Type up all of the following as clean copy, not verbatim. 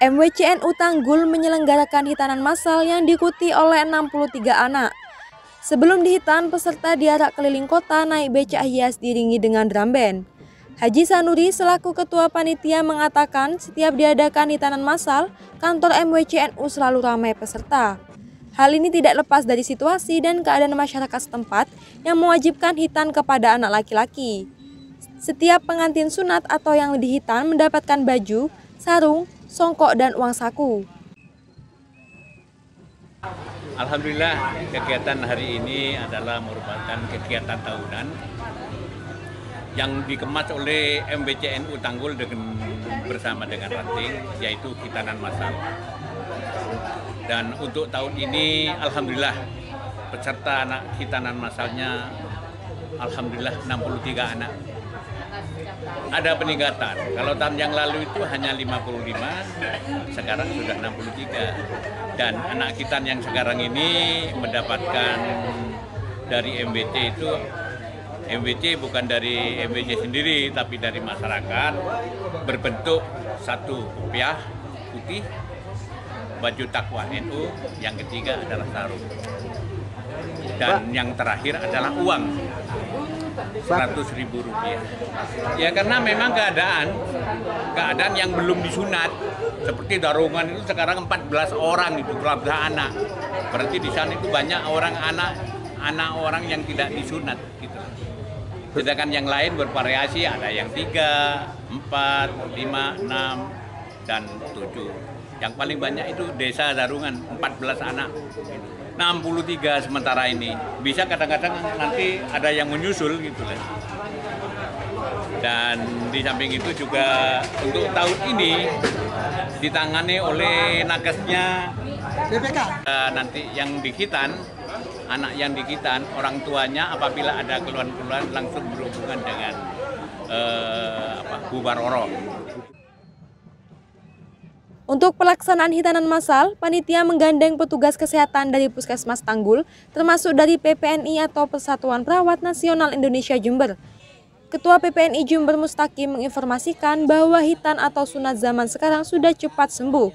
MWCNU Tanggul menyelenggarakan hitanan massal yang diikuti oleh 63 anak. Sebelum dihitan, peserta diarak keliling kota naik becak hias diiringi dengan drum band. Haji Sanuri selaku ketua panitia mengatakan setiap diadakan hitanan massal, kantor MWCNU selalu ramai peserta. Hal ini tidak lepas dari situasi dan keadaan masyarakat setempat yang mewajibkan hitan kepada anak laki-laki. Setiap pengantin sunat atau yang dihitan mendapatkan baju, sarung, songkok, dan uang saku. Alhamdulillah, kegiatan hari ini adalah merupakan kegiatan tahunan yang dikemas oleh MWCNU Tanggul bersama dengan Ranting, yaitu hitanan massal. Dan untuk tahun ini, alhamdulillah, peserta anak hitanan massalnya, alhamdulillah 63 anak. Ada peningkatan. Kalau tahun yang lalu itu hanya 55, sekarang sudah 63. Dan anak hitan yang sekarang ini mendapatkan dari MWC itu, MWC bukan dari MWC sendiri, tapi dari masyarakat, berbentuk satu kopiah putih, baju takwa NU, yang ketiga adalah sarung. Dan yang terakhir adalah uang. 100.000 rupiah. Ya karena memang keadaan yang belum disunat, seperti Darungan itu sekarang 14 orang itu 14 anak. Berarti di sana itu banyak anak orang yang tidak disunat gitu. Sedangkan yang lain bervariasi, ada yang 3, 4, 5, 6 dan 7. Yang paling banyak itu desa Darungan 14 anak. 63 sementara ini, bisa kadang-kadang nanti ada yang menyusul gitu lah. Dan di samping itu juga untuk tahun ini ditangani oleh nakesnya BPK. Nanti yang dihitan, anak yang dihitan, orang tuanya apabila ada keluhan-keluhan langsung berhubungan dengan Bu Baroro. Untuk pelaksanaan hitanan massal, panitia menggandeng petugas kesehatan dari Puskesmas Tanggul, termasuk dari PPNI atau Persatuan Perawat Nasional Indonesia Jember. Ketua PPNI Jember Mustaqim menginformasikan bahwa hitan atau sunat zaman sekarang sudah cepat sembuh.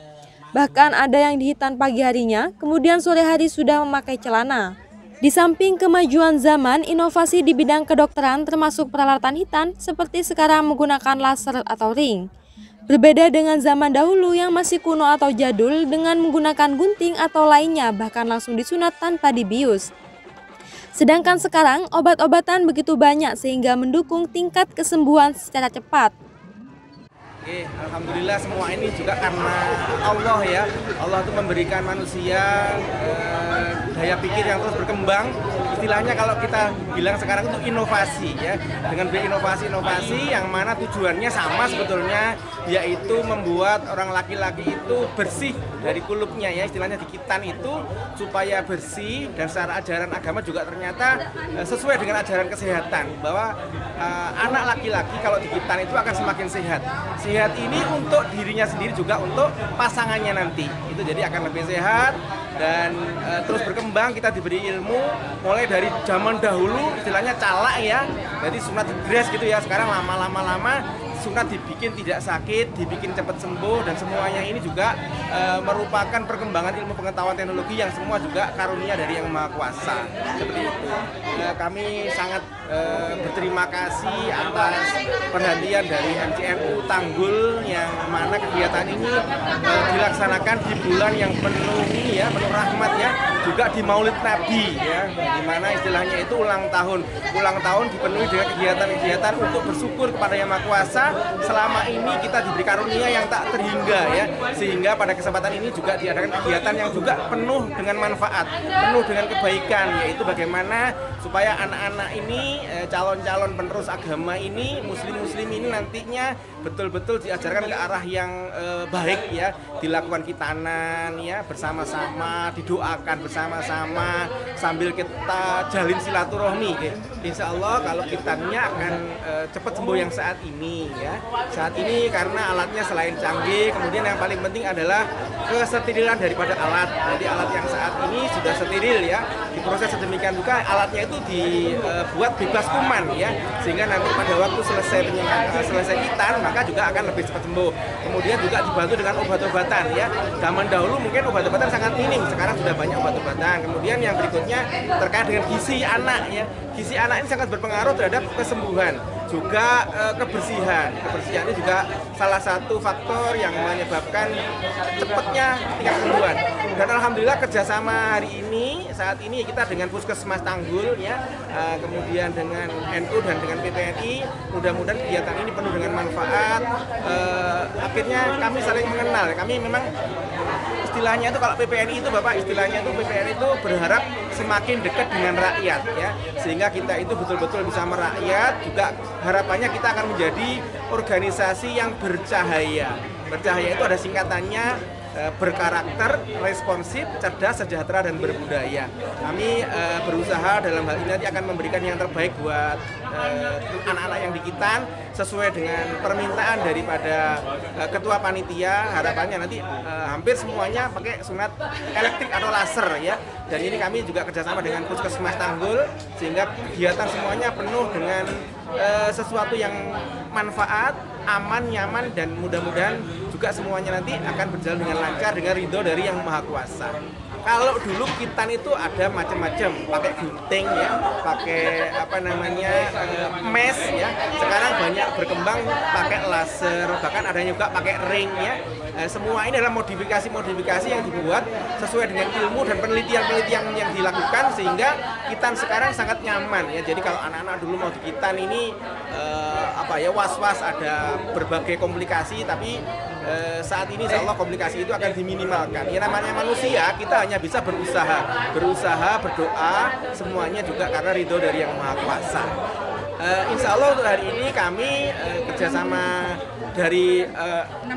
Bahkan ada yang dihitan pagi harinya, kemudian sore hari sudah memakai celana. Di samping kemajuan zaman, inovasi di bidang kedokteran termasuk peralatan hitan seperti sekarang menggunakan laser atau ring. Berbeda dengan zaman dahulu yang masih kuno atau jadul dengan menggunakan gunting atau lainnya bahkan langsung disunat tanpa dibius. Sedangkan sekarang obat-obatan begitu banyak sehingga mendukung tingkat kesembuhan secara cepat. Alhamdulillah semua ini juga karena Allah ya. Allah itu memberikan manusia daya pikir yang terus berkembang. Istilahnya kalau kita bilang sekarang itu inovasi ya. Dengan berinovasi-inovasi yang mana tujuannya sama sebetulnya, yaitu membuat orang laki-laki itu bersih dari kulupnya ya. Istilahnya di hitan itu supaya bersih, dan secara ajaran agama juga ternyata sesuai dengan ajaran kesehatan bahwa anak laki-laki kalau di hitan itu akan semakin sehat. Sehat ini untuk dirinya sendiri juga untuk pasangannya nanti. Itu jadi akan lebih sehat dan terus berkembang. Kita diberi ilmu mulai dari zaman dahulu istilahnya calak ya. Jadi sunat gres gitu ya. Sekarang lama-lama sunat dibikin tidak sakit, dibikin cepat sembuh, dan semuanya ini juga merupakan perkembangan ilmu pengetahuan teknologi yang semua juga karunia dari Yang Maha Kuasa. Seperti itu. Kami sangat berterima kasih atas perhatian dari MWCNU Tanggul yang mana kegiatan ini dilaksanakan di bulan yang penuh ini ya, penuh rahmat ya, juga di Maulid Nabi ya, di mana istilahnya itu ulang tahun dipenuhi dengan kegiatan-kegiatan untuk bersyukur kepada Yang Maha Kuasa. Selama ini kita diberi karunia yang tak terhingga ya, sehingga pada kesempatan ini juga diadakan kegiatan yang juga penuh dengan manfaat, penuh dengan kebaikan, yaitu bagaimana supaya anak-anak ini, calon-calon penerus agama ini, muslim-muslim ini nantinya betul-betul diajarkan ke arah yang baik ya, dilakukan hitanan ya bersama-sama, didoakan bersama-sama sambil kita jalin silaturahmi. Insya Allah kalau hitannya akan cepat sembuh yang saat ini ya. ya. Saat ini karena alatnya selain canggih, kemudian yang paling penting adalah kesterilian daripada alat. Jadi alat yang saat ini sudah steril ya, diproses sedemikian rupa alatnya itu dibuat bebas kuman ya, sehingga nanti pada waktu selesai hitan maka juga akan lebih cepat sembuh. Kemudian juga dibantu dengan obat-obatan ya. Zaman dahulu mungkin obat-obatan sangat minim, sekarang sudah banyak obat-obatan. Kemudian yang berikutnya terkait dengan gizi anak ya. Gizi anak ini sangat berpengaruh terhadap kesembuhan, juga kebersihan. Kebersihan ini juga salah satu faktor yang menyebabkan cepatnya tingkat kesembuhan. Dan alhamdulillah kerjasama hari ini, saat ini kita dengan Puskesmas Tanggul ya, kemudian dengan NU dan dengan PPNI, mudah-mudahan kegiatan ini penuh dengan manfaat. Akhirnya kami saling mengenal. Kami memang istilahnya itu kalau PPNI itu Bapak, istilahnya itu PPNI itu berharap semakin dekat dengan rakyat ya, sehingga kita itu betul-betul bisa merakyat. Juga harapannya kita akan menjadi organisasi yang bercahaya. Bercahaya itu ada singkatannya, berkarakter, responsif, cerdas, sejahtera, dan berbudaya. Kami berusaha dalam hal ini nanti akan memberikan yang terbaik buat anak-anak yang dikitan sesuai dengan permintaan daripada ketua panitia. Harapannya nanti hampir semuanya pakai sunat elektrik atau laser ya. Dan ini kami juga kerjasama dengan Puskesmas Tanggul, sehingga kegiatan semuanya penuh dengan sesuatu yang manfaat, aman, nyaman, dan mudah-mudahan juga semuanya nanti akan berjalan dengan lancar dengan ridho dari Yang Maha Kuasa. Kalau dulu kitan itu ada macam-macam, pakai gunting ya, pakai mes ya. Sekarang banyak berkembang pakai laser, bahkan ada juga pakai ring ya. Semua ini adalah modifikasi yang dibuat sesuai dengan ilmu dan penelitian yang dilakukan, sehingga kitan sekarang sangat nyaman ya. Jadi kalau anak-anak dulu mau dikitan ini was-was, ada berbagai komplikasi, tapi saat ini insya Allah komplikasi itu akan diminimalkan. Ya namanya manusia, kita hanya bisa berusaha, berdoa, semuanya juga karena ridho dari Yang Maha Kuasa. Insya Allah untuk hari ini kami kerjasama dari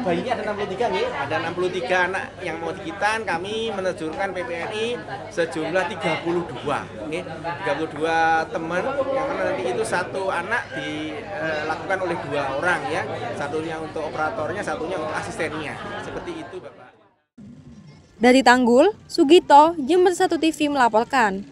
bayinya ada 63 nih, ada 63 anak yang mau dikitan. Kami menerjunkan PPNI sejumlah 32 nih, 32 teman, yang mana nanti itu satu anak dilakukan oleh 2 orang ya, satunya untuk operatornya, satunya untuk asistennya, seperti itu Bapak. Dari Tanggul, Sugito, Jember 1 TV melaporkan.